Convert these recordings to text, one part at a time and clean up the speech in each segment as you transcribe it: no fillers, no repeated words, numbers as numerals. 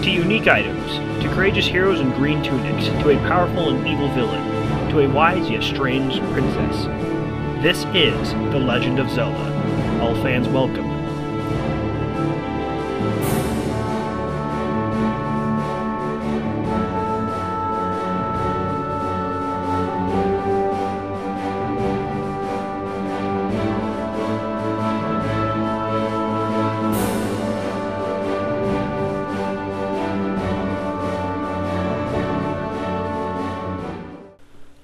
to unique items, to courageous heroes in green tunics, to a powerful and evil villain, to a wise yet strange princess. This is The Legend of Zelda. All fans welcome.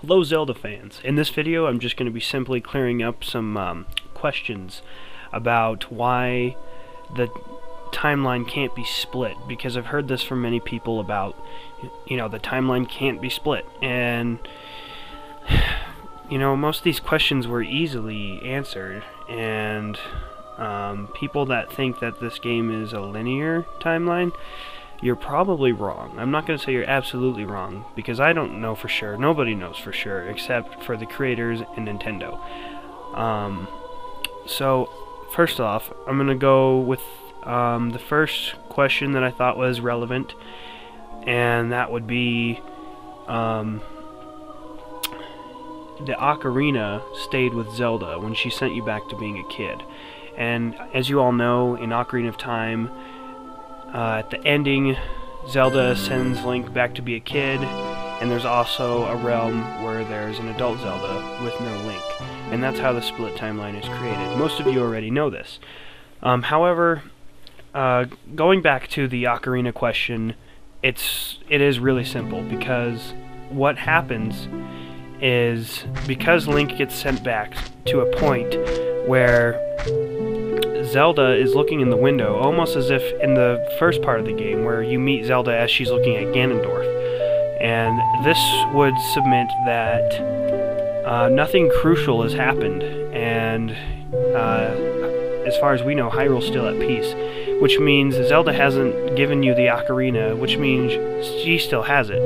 Hello Zelda fans. In this video I'm just going to be simply clearing up some questions about why the timeline can't be split, because I've heard this from many people about, the timeline can't be split, and most of these questions were easily answered, and people that think that this game is a linear timeline, you're probably wrong. I'm not going to say you're absolutely wrong, because I don't know for sure. Nobody knows for sure, except for the creators and Nintendo. So, first off, I'm going to go with the first question that I thought was relevant, and that would be, the ocarina stayed with Zelda when she sent you back to being a kid. And as you all know, in Ocarina of Time, at the ending, Zelda sends Link back to be a kid, and there's also a realm where there's an adult Zelda with no Link. And that's how the split timeline is created. Most of you already know this. However, going back to the ocarina question, it is really simple, because what happens is, because Link gets sent back to a point where Zelda is looking in the window, almost as if in the first part of the game where you meet Zelda as she's looking at Ganondorf. And this would submit that nothing crucial has happened, and as far as we know, Hyrule's still at peace, which means Zelda hasn't given you the ocarina, which means she still has it.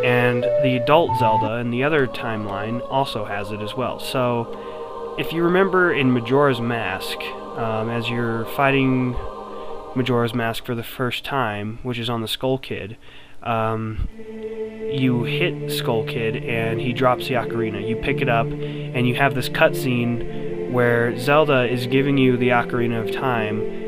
And the adult Zelda in the other timeline also has it as well. So, if you remember in Majora's Mask, as you're fighting Majora's Mask for the first time, which is on the Skull Kid, you hit Skull Kid and he drops the ocarina. You pick it up and you have this cutscene where Zelda is giving you the Ocarina of Time.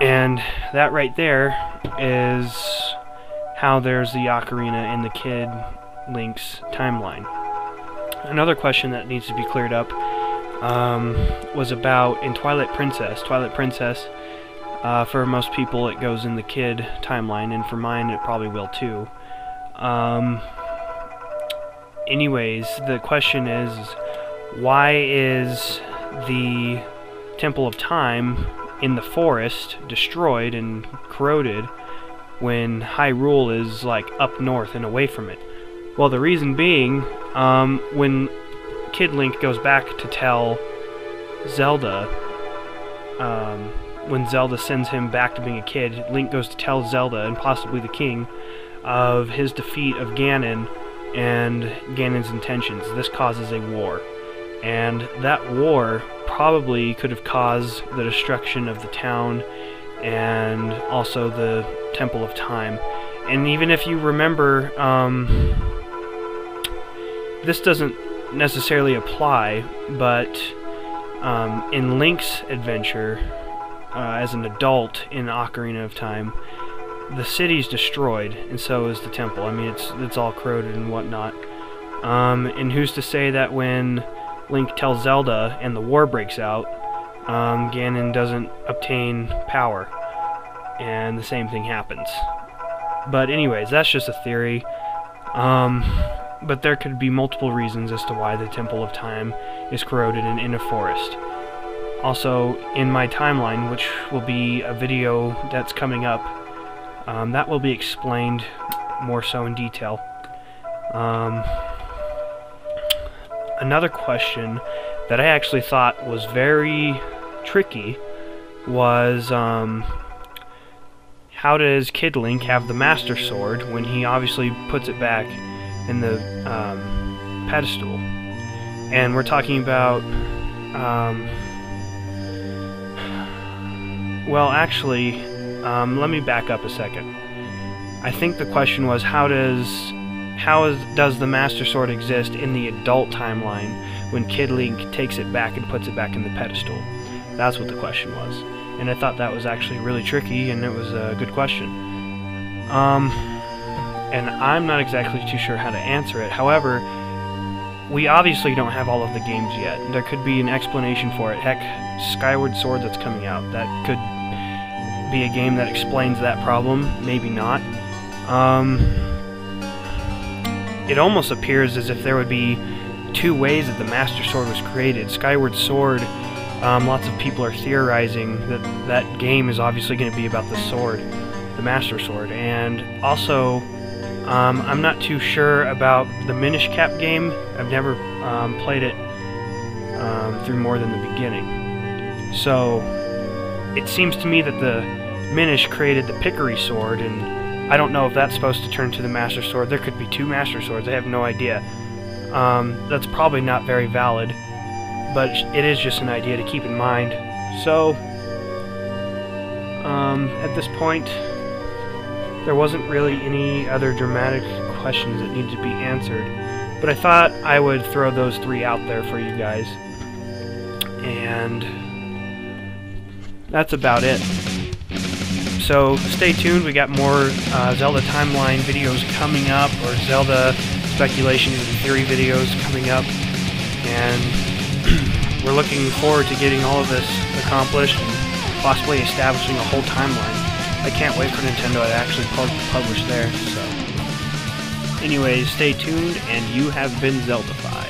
And that right there is how there's the ocarina in the Kid Link's timeline. Another question that needs to be cleared up was about in Twilight Princess. Twilight Princess, for most people it goes in the Kid timeline, and for mine it probably will too. Anyways, the question is, why is the Temple of Time in the forest, destroyed and corroded, when Hyrule is like up north and away from it? Well, the reason being, when Kid Link goes back to tell Zelda, when Zelda sends him back to being a kid, Link goes to tell Zelda, and possibly the king, of his defeat of Ganon and Ganon's intentions. This causes a war. And that war probably could have caused the destruction of the town and also the Temple of Time. And even if you remember, this doesn't necessarily apply, but in Link's adventure as an adult in Ocarina of Time, the city's destroyed, and so is the temple. I mean, it's all corroded and whatnot. And who's to say that when Link tells Zelda and the war breaks out, Ganon doesn't obtain power, and the same thing happens. But anyways, that's just a theory. But there could be multiple reasons as to why the Temple of Time is corroded and in a forest. Also, in my timeline, which will be a video that's coming up, that will be explained more so in detail. Another question that I actually thought was very tricky was, how does Kid Link have the Master Sword when he obviously puts it back in the pedestal? And we're talking about, well, actually, let me back up a second. I think the question was, how does the Master Sword exist in the adult timeline when Kid Link takes it back and puts it back in the pedestal? That's what the question was. And I thought that was actually really tricky, and it was a good question. And I'm not exactly too sure how to answer it. However, we obviously don't have all of the games yet. There could be an explanation for it. Heck, Skyward Sword that's coming out, that could be a game that explains that problem. Maybe not. It almost appears as if there would be two ways that the Master Sword was created. Skyward Sword, lots of people are theorizing that that game is obviously going to be about the sword, the Master Sword. And also, I'm not too sure about the Minish Cap game. I've never played it through more than the beginning. So, it seems to me that the Minish created the Pickery Sword, and I don't know if that's supposed to turn to the Master Sword. There could be two Master Swords, I have no idea. That's probably not very valid, but it is just an idea to keep in mind. So, at this point, there wasn't really any other dramatic questions that needed to be answered, but I thought I would throw those three out there for you guys. And that's about it. So stay tuned, we got more Zelda timeline videos coming up, or Zelda speculations and theory videos coming up, and we're looking forward to getting all of this accomplished and possibly establishing a whole timeline. I can't wait for Nintendo to actually publish theirs. So anyways, stay tuned, and you have been Zeldified.